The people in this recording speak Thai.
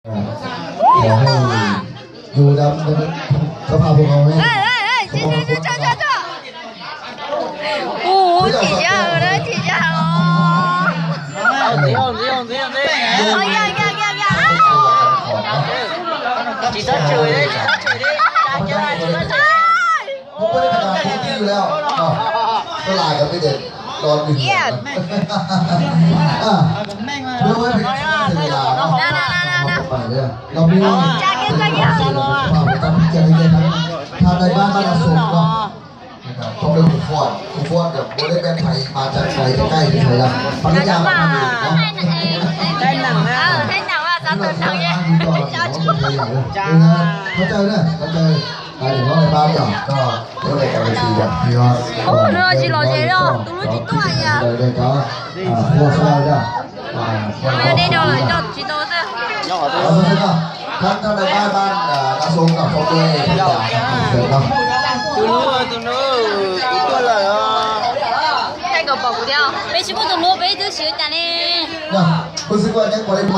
ขอให้อยู่ดำสภาพพวกเราให้这，哦，几下了，几下了，chỉ có chửi đấy, chỉ có chửi đấy, không có cái nào không tiêu đâu, tôi lại gặp cái đợt đòn đỉnh, đối với mình thì là phải đây,เรามีทางในบ้านเราส่งเนาะต้องเป็นผู้ฟ้อนกับโบได้แบนไทยมาจากไทยใกล้ๆที่ไทยแล้วปัญญามันมีเนาะได้หนังนะได้หนังว่าจะตื่นหนังยังจะช่วยเข้าใจเนี่ยเข้าใจหมายถึงว่าในบ้านอย่างก็เรื่องอะไรกันไปทีแบบพี่ว่าโอ้เรื่องจีโร่เจียวดูรู้จีตัว呀เลยก็พวกอะไรเนี่ยไม่ได้ดูเลย就จีตัว是ท่านในบ้านนาทรงกับพ่อเจ้ทุกอย่างเสร็จแล้วtừ nữa ít rồi à cái个保不掉被全部都落被都修掉嘞那不是关键过来问